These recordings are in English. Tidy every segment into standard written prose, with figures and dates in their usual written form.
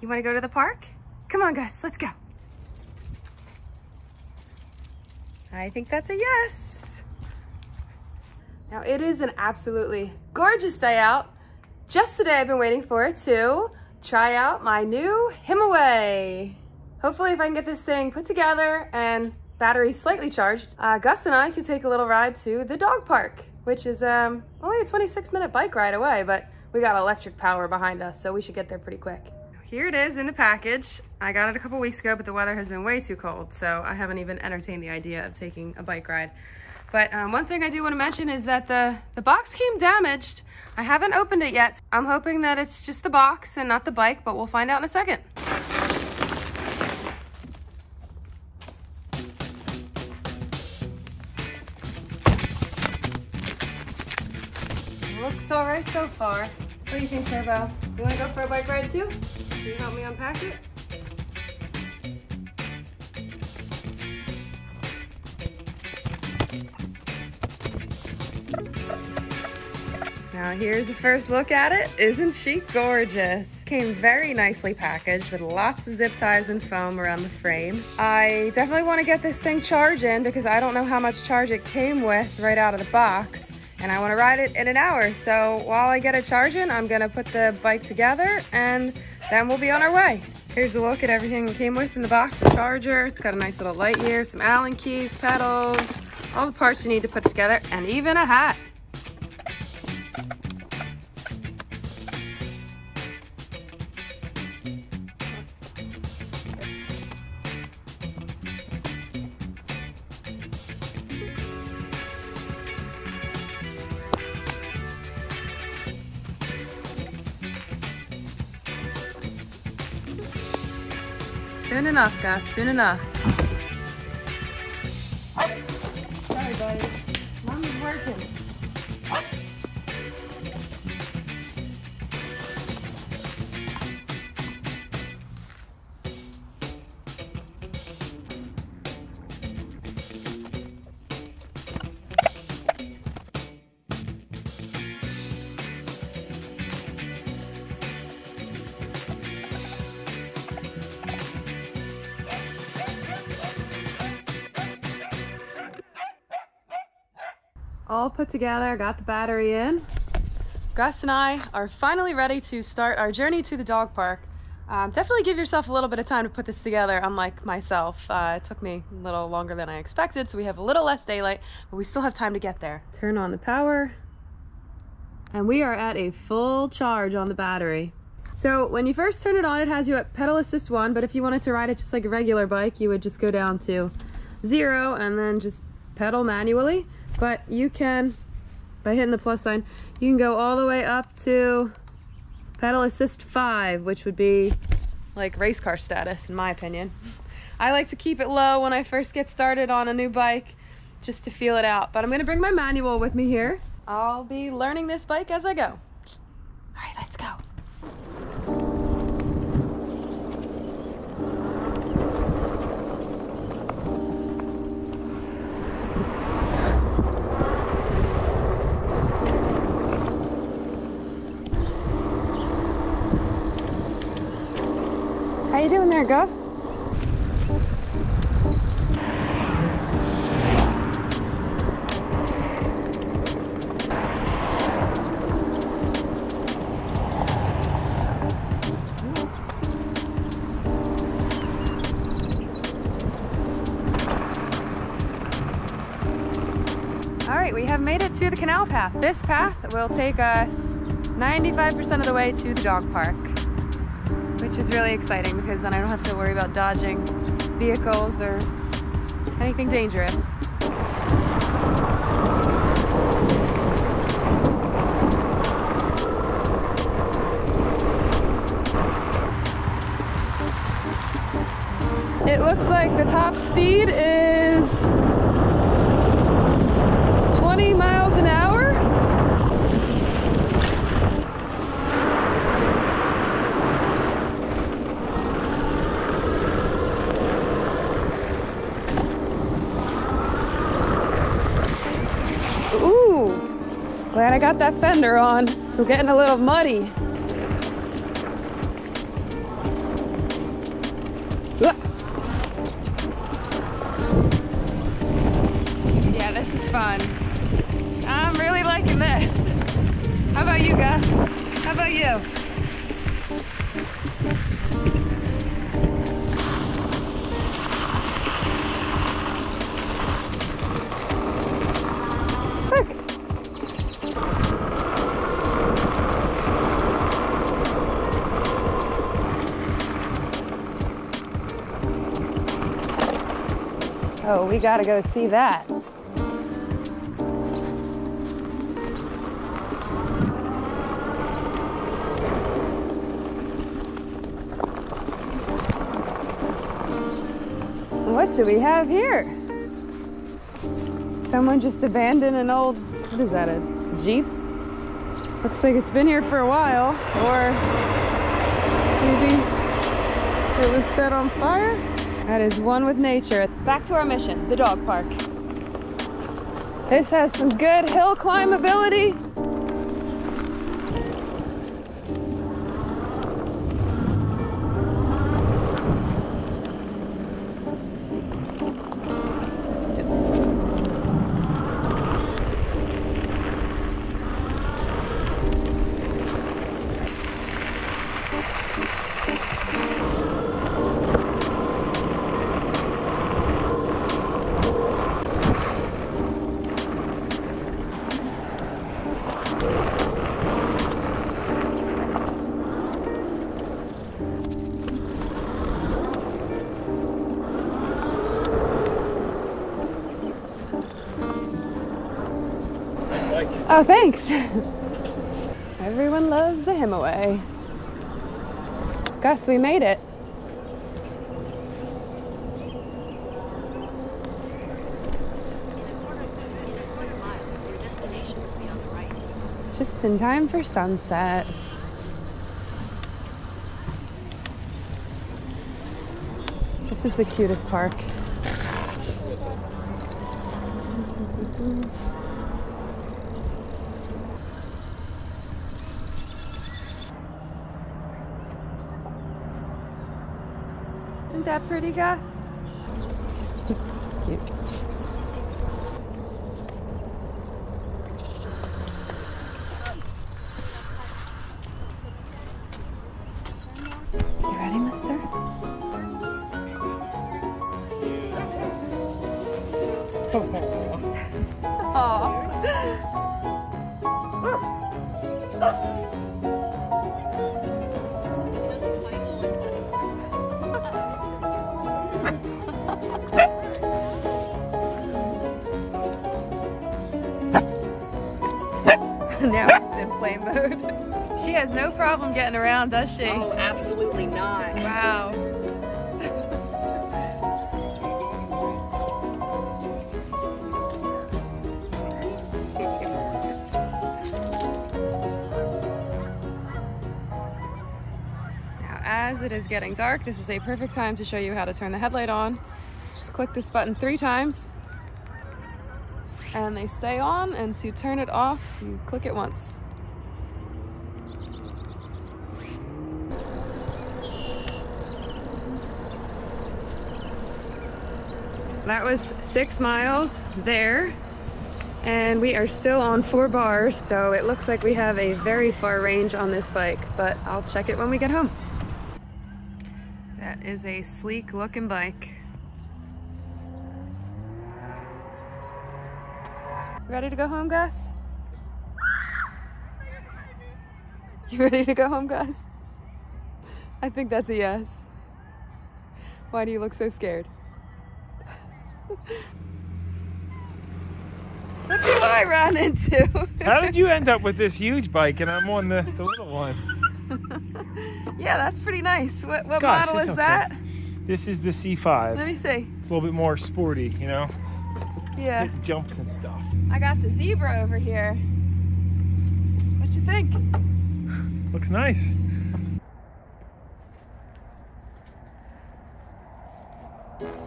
You want to go to the park? Come on, Gus, let's go. I think that's a yes. Now it is an absolutely gorgeous day out. Just today I've been waiting for it to try out my new Himiway. Hopefully if I can get this thing put together and battery slightly charged, Gus and I can take a little ride to the dog park, which is only a 26-minute bike ride away, but we got electric power behind us, so we should get there pretty quick. Here it is in the package. I got it a couple weeks ago, but the weather has been way too cold, so I haven't even entertained the idea of taking a bike ride. But one thing I do want to mention is that the box came damaged. I haven't opened it yet. I'm hoping that it's just the box and not the bike, but we'll find out in a second. Looks all right so far. What do you think, Turbo? You want to go for a bike ride too? Can you help me unpack it? Now here's a first look at it. Isn't she gorgeous? Came very nicely packaged with lots of zip ties and foam around the frame. I definitely want to get this thing charging because I don't know how much charge it came with right out of the box. And I want to ride it in an hour. So while I get it charging, I'm going to put the bike together and then we'll be on our way. Here's a look at everything it came with in the box. The charger, it's got a nice little light here, some Allen keys, pedals, all the parts you need to put together, and even a hat. Soon enough, Gus, soon enough. Sorry, buddy. Mommy's working. All put together, got the battery in. Gus and I are finally ready to start our journey to the dog park. Definitely give yourself a little bit of time to put this together, unlike myself. It took me a little longer than I expected, so we have a little less daylight, but we still have time to get there. Turn on the power, and we are at a full charge on the battery. So when you first turn it on, it has you at pedal assist 1, but if you wanted to ride it just like a regular bike, you would just go down to 0 and then just pedal manually. But you can, by hitting the plus sign, you can go all the way up to pedal assist 5, which would be like race car status in my opinion. I like to keep it low when I first get started on a new bike just to feel it out. But I'm gonna bring my manual with me here. I'll be learning this bike as I go. All right, let's go. How you doing there, Gus? All right, we have made it to the Canal Path. This path will take us 95% of the way to the dog park, which is really exciting because then I don't have to worry about dodging vehicles or anything dangerous. It looks like the top speed is 20 miles an hour. Glad I got that fender on. It's getting a little muddy. Oh, we gotta go see that. What do we have here? Someone just abandoned an old, what is that, a Jeep? Looks like it's been here for a while, or maybe it was set on fire. That is one with nature. Back to our mission, the dog park. This has some good hill climbability. Oh, thanks. Everyone loves the Himiway. Gus, we made it. Just in time for sunset. This is the cutest park. Isn't that pretty, Gus? Cute. You ready, mister? Aww. Now it's in play mode. She has no problem getting around, does she? Oh, absolutely not. Wow. Now, as it is getting dark, this is a perfect time to show you how to turn the headlight on. Just click this button 3 times. And they stay on, and to turn it off, you click it once. That was 6 miles there, and we are still on 4 bars, so it looks like we have a very far range on this bike, but I'll check it when we get home. That is a sleek looking bike. Ready to go home, Gus? You ready to go home, Gus? I think that's a yes. Why do you look so scared? What did I run into? How did you end up with this huge bike and I'm on the little one? Yeah, that's pretty nice. What Gosh, model is okay. that? This is the C5. Let me see. It's a little bit more sporty, you know? Yeah. It jumps and stuff. I got the Zebra over here. What you think? Looks nice.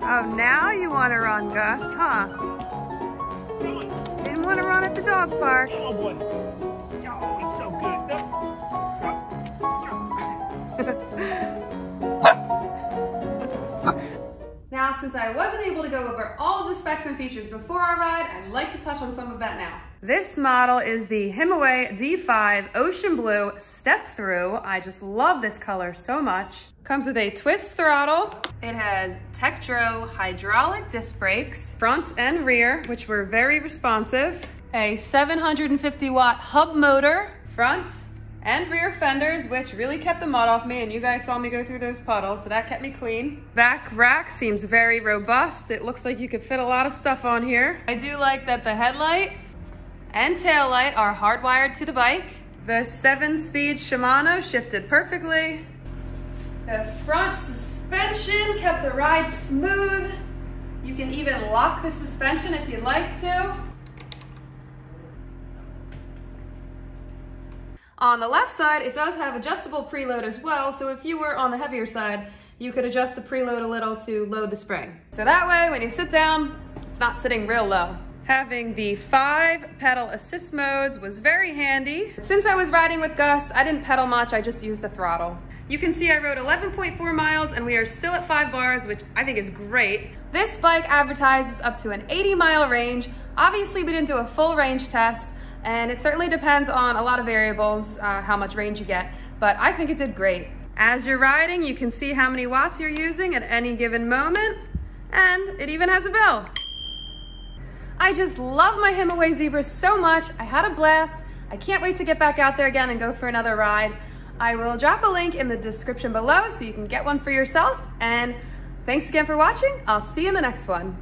Oh, now you want to run, Gus, huh? Didn't want to run at the dog park. Oh boy. Oh, he's so good. Now, since I wasn't able to go over all of the specs and features before our ride, I'd like to touch on some of that now. This model is the Himiway D5 Ocean Blue Step Through. I just love this color so much. Comes with a twist throttle. It has Tektro hydraulic disc brakes, front and rear, which were very responsive. A 750 watt hub motor, front And rear fenders, which really kept the mud off me, and you guys saw me go through those puddles, so that kept me clean. Back rack seems very robust. It looks like you could fit a lot of stuff on here. I do like that the headlight and tail light are hardwired to the bike. The 7-speed Shimano shifted perfectly. The front suspension kept the ride smooth. You can even lock the suspension if you'd like to. On the left side, it does have adjustable preload as well, so if you were on the heavier side, you could adjust the preload a little to load the spring. So that way, when you sit down, it's not sitting real low. Having the 5 pedal assist modes was very handy. Since I was riding with Gus, I didn't pedal much, I just used the throttle. You can see I rode 11.4 miles and we are still at 5 bars, which I think is great. This bike advertises up to an 80-mile range. Obviously, we didn't do a full range test, and it certainly depends on a lot of variables, how much range you get, but I think it did great. As you're riding, you can see how many watts you're using at any given moment, and it even has a bell. I just love my Himiway Zebra so much. I had a blast. I can't wait to get back out there again and go for another ride. I will drop a link in the description below so you can get one for yourself, and thanks again for watching. I'll see you in the next one.